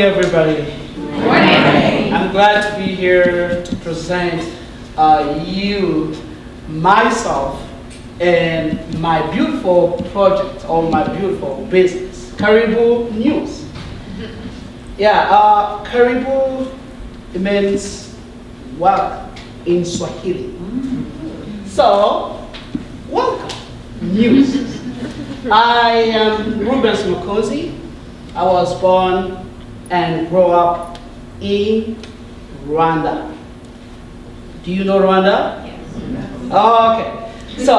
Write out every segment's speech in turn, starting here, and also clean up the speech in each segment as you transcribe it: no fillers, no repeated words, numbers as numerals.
everybody. Morning. I'm glad to be here to present you, myself, and my beautiful project or my beautiful business, Karibu News. Yeah, Karibu means welcome in Swahili. So, welcome, news. I am Rubens Mukunzi. I was born and grew up in Rwanda. Do you know Rwanda? Yes. Okay. So,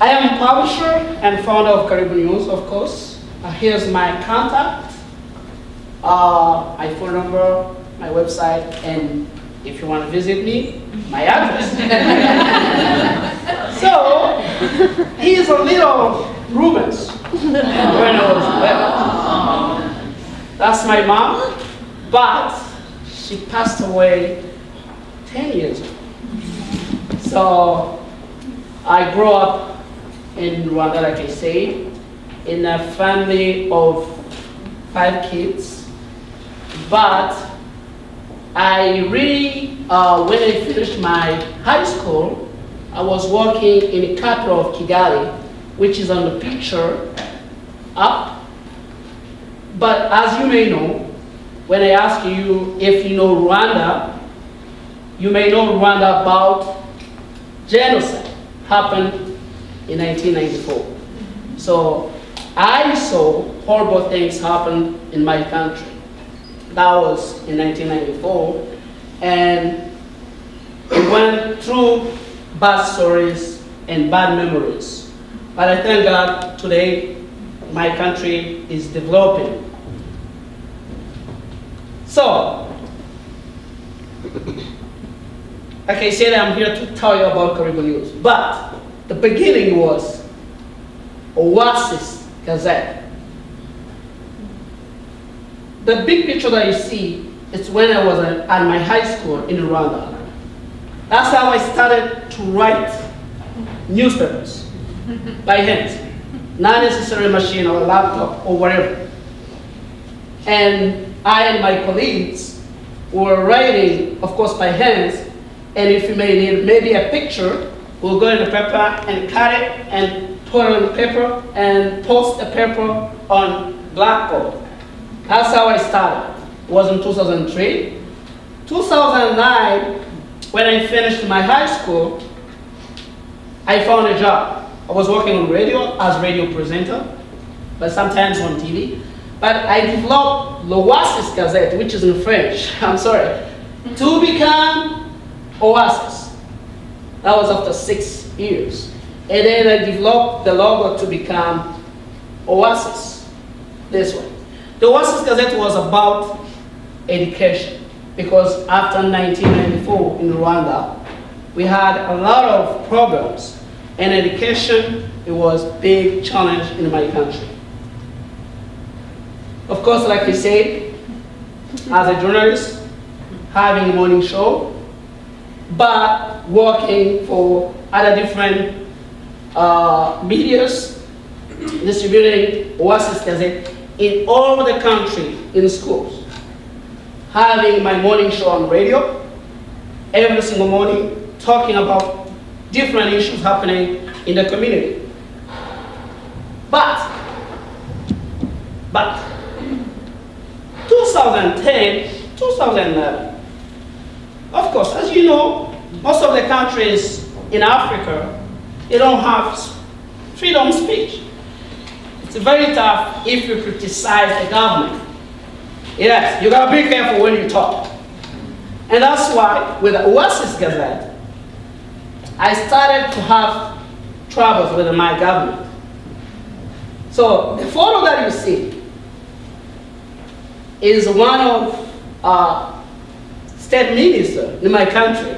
I am a publisher and founder of Karibu News, of course. Here's my contact, my phone number, my website, and if you want to visit me, my address. So, he's a little Rubens when I was little. That's my mom, but she passed away 10 years ago. So, I grew up in Rwanda, like I say, in a family of 5 kids, but I really, when I finished my high school, I was working in the capital of Kigali, which is on the picture up. But as you may know, when I ask you if you know Rwanda, you may know Rwanda about genocide happened in 1994. So I saw horrible things happen in my country. That was in 1994, and we went through bad stories and bad memories. But I thank God today my country is developing. So, like I said, I'm here to tell you about Karibu News. But the beginning was Oasis Gazette. The big picture that you see is when I was at my high school in Rwanda. That's how I started to write newspapers by hand, not necessarily machine or laptop or whatever. And I and my colleagues were writing, of course, by hand. And if you may need maybe a picture, we'll go in the paper and cut it and put it on the paper and post the paper on Blackboard. That's how I started. It was in 2003. 2009, when I finished my high school, I found a job. I was working on radio as radio presenter, but sometimes on TV. But I developed l'Oasis Gazette, which is in French, I'm sorry, to become Oasis. That was after 6 years. And then I developed the logo to become Oasis, this one. The Oasis Gazette was about education, because after 1994 in Rwanda, we had a lot of problems, and education, it was a big challenge in my country. Of course, like I said, as a journalist, having a morning show, but working for other different medias, distributing Oasis Gazette in all the country in schools. Having my morning show on radio every single morning, talking about different issues happening in the community. But 2010, 2011, of course, as you know, most of the countries in Africa, they don't have freedom of speech. It's very tough if you criticize the government. Yes, you gotta be careful when you talk. And that's why with the Oasis Gazette, I started to have troubles with my government. So the photo that you see is one of state minister in my country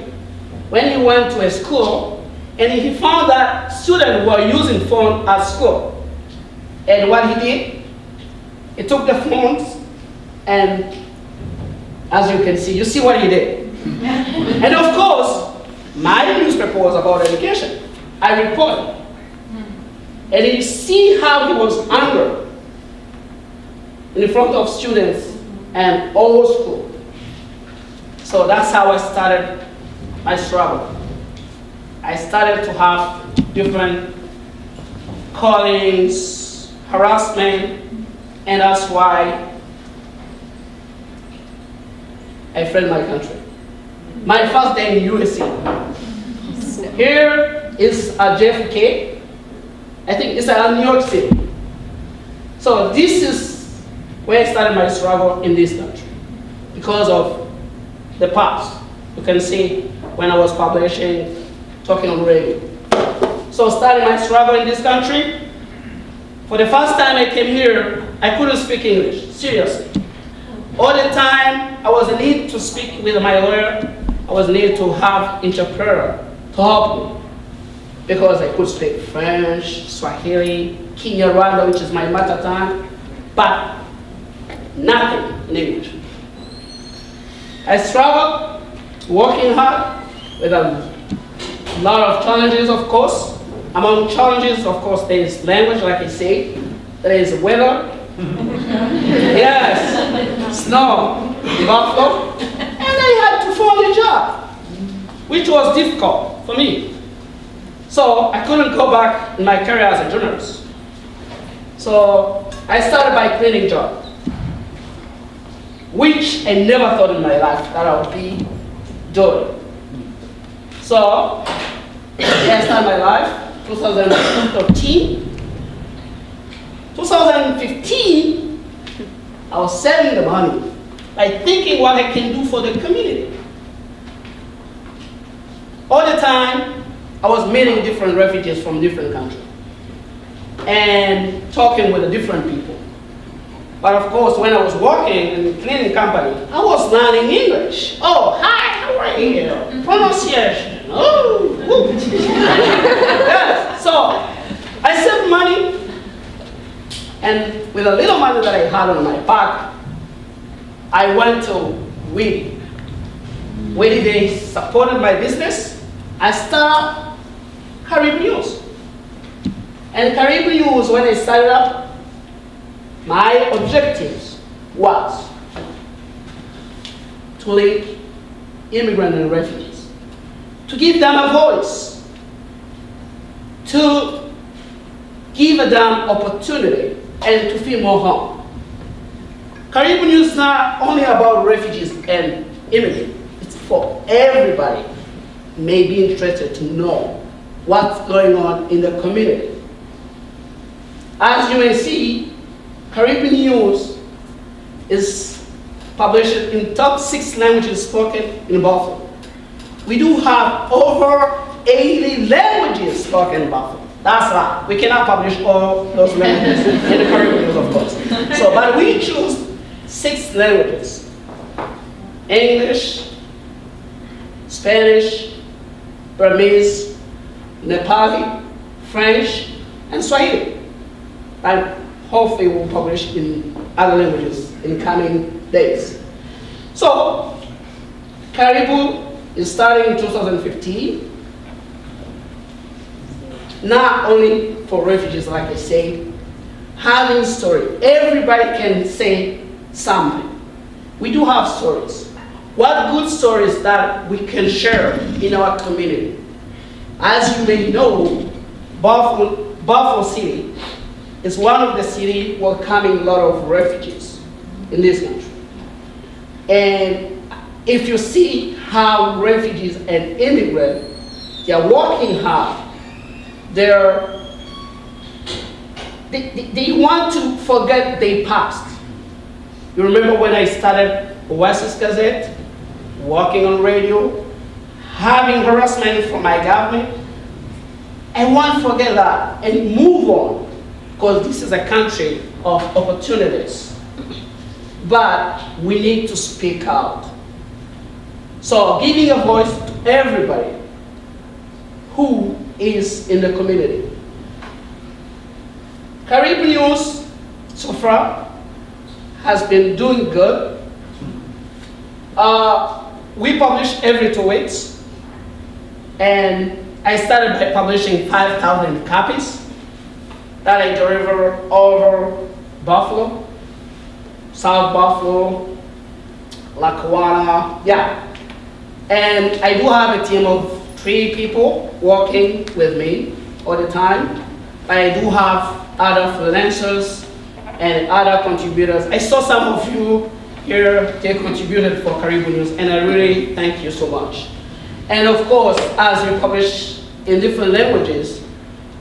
when he went to a school and he found that students were using phone at school. And what he did, he took the phones and, as you can see, you see what he did. And of course, my newspaper was about education. I reported. And you see how he was angry. in front of students and all school. So that's how I started my struggle. I started to have different callings, harassment, and that's why I fled my country. My first day in USA. Here is a JFK. I think it's New York City. So this is where I started my struggle in this country because of the past. You can see when I was publishing, talking on radio. So starting my struggle in this country, for the first time I came here, I couldn't speak English, seriously. All the time, I was in need to speak with my lawyer. I was in need to have interpreter to help me because I could speak French, Swahili, Kinyarwanda, which is my mother tongue, but nothing in English. I struggled, working hard with a lot of challenges, of course. Among challenges, of course, there is language, like I said. There is weather. Yes, snow, buffalo. And I had to find a job, which was difficult for me. So I couldn't go back in my career as a journalist. So I started by cleaning job, which I never thought in my life that I would be doing. So I started my life, 2013. 2015, I was saving the money by thinking what I can do for the community. All the time, I was meeting different refugees from different countries and talking with the different people. But of course, when I was working in the cleaning company, I was learning English. Oh, hi, how are you? Pronunciation. Oh, yes. So I saved money. And with a little money that I had on my back, I went to Wheatie. Wheatie, they supported my business. I started Caribbean News. And Caribbean News, when I started up, my objectives was to lead immigrants and refugees, to give them a voice, to give them opportunity, and to feel more home. Caribbean News is not only about refugees and immigrants. It's for everybody may be interested to know what's going on in the community. As you may see, Caribbean News is published in top 6 languages spoken in Buffalo. We do have over 80 languages spoken in Buffalo. That's right. We cannot publish all those languages in the Caribbean News, of course. So, but we choose 6 languages: English, Spanish, Burmese, Nepali, French, and Swahili. And hopefully we'll publish in other languages in coming days. So, Caribou is starting in 2015. Not only for refugees, like I said, having story. Everybody can say something. We do have stories. What good stories that we can share in our community? As you may know, Buffalo City is one of the cities welcoming a lot of refugees in this country. And if you see how refugees and immigrants, they are working hard. They want to forget their past. You remember when I started Oasis Gazette, working on radio, having harassment from my government? I want to forget that and move on, because this is a country of opportunities. But we need to speak out. So giving a voice to everybody who is in the community. Caribbean News so far has been doing good. We publish every 2 weeks, and I started by publishing 5,000 copies that I deliver over Buffalo. South Buffalo, Lackawanna, yeah. And I do have a team of 3 people working with me all the time. But I do have other freelancers and other contributors. I saw some of you here, they contributed for Caribbean News, and I really thank you so much. And of course, as we publish in different languages,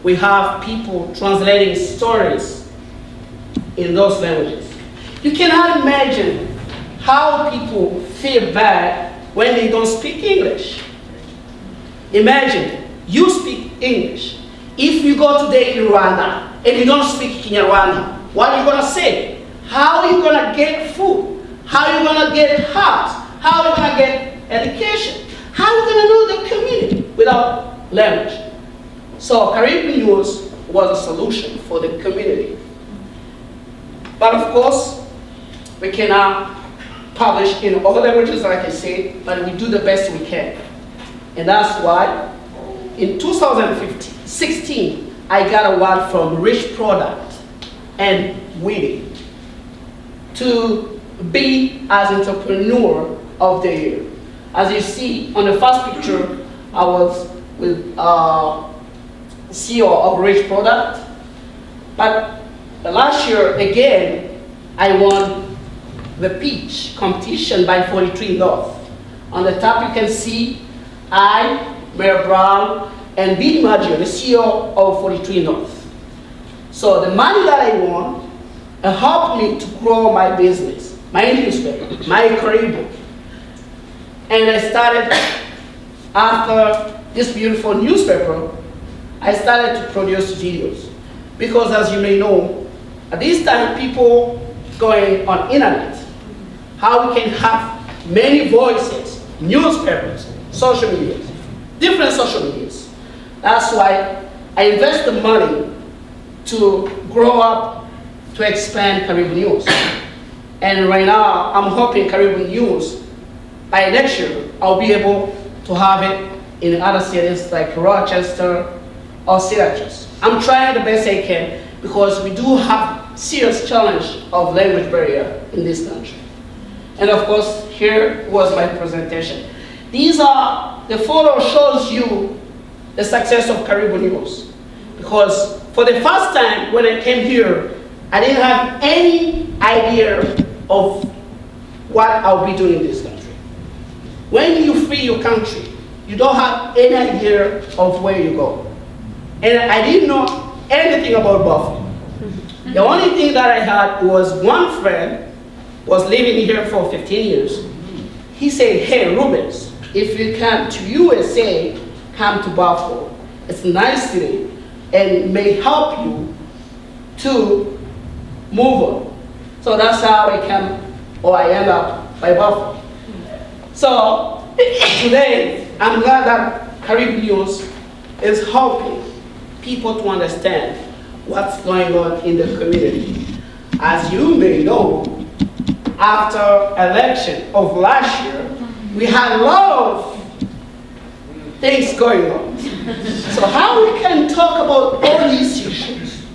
we have people translating stories in those languages. You cannot imagine how people feel bad when they don't speak English. Imagine, you speak English. If you go today in Rwanda and you don't speak Kinyarwanda, what are you gonna say? How are you gonna get food? How are you gonna get house? How are you gonna get education? How are you gonna know the community without language? So Caribbean News was a solution for the community. But of course, we cannot publish in all languages, like I said, but we do the best we can. And that's why in 2016, I got an award from Rich Product and Witty to be as entrepreneur of the year. As you see on the first picture, I was with CEO of Rich Product. But last year, again, I won the pitch competition by 43 North. On the top, you can see I, Mayor Brown, and Bill Maggio, the CEO of 43 North. So the money that I won helped me to grow my business, my newspaper, my career book. And I started, after this beautiful newspaper, I started to produce videos. Because as you may know, at this time people going on internet, how we can have many voices, newspapers, social media, different social medias. That's why I invest the money to grow up, to expand Caribbean News. And right now, I'm hoping Caribbean News, by next year, I'll be able to have it in other cities like Rochester or Syracuse. I'm trying the best I can because we do have serious challenge of language barrier in this country. And of course, here was my presentation. These are, the photo shows you the success of Caribbean News. Because for the first time when I came here, I didn't have any idea of what I'll be doing in this country. When you free your country, you don't have any idea of where you go. And I didn't know anything about Buffalo. The only thing that I had was one friend was living here for 15 years. He said, hey, Rubens, if you come to USA, come to Buffalo. It's a nice city and may help you to move on. So that's how I came, or I end up by Buffalo. So today, I'm glad that Caribbean News is helping people to understand what's going on in the community. As you may know, after election of last year, we had a lot of things going on. So how we can talk about all these issues?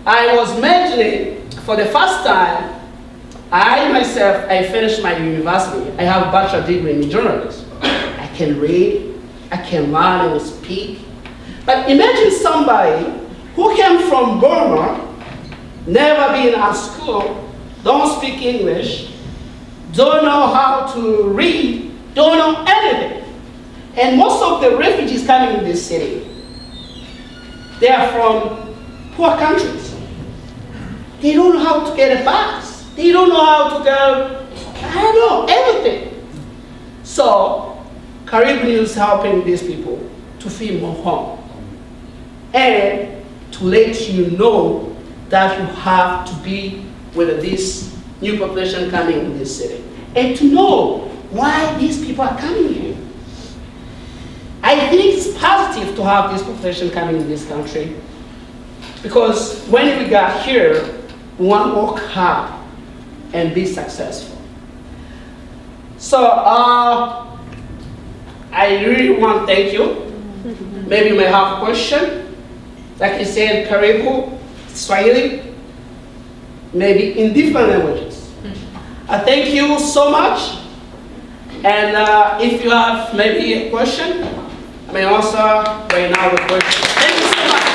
I was mentioning for the first time, I finished my university. I have a bachelor degree in journalism. I can read, I can learn and speak. But imagine somebody who came from Burma, never been at school, don't speak English, don't know how to read, don't know anything. And most of the refugees coming in this city, they are from poor countries. They don't know how to get a bus. They don't know how to go, I don't know, everything. So, Caribbean News is helping these people to feel more home. And to let you know that you have to be with this new population coming in this city. And to know why these people are coming here. I think it's positive to have this population coming in this country because when we got here, we want to work hard and be successful. So I really want to thank you. Maybe you may have a question. Like I said, Karibu, Swahili. maybe in different languages. I thank you so much. And if you have maybe a question, I may answer right now the question. Thank you so much.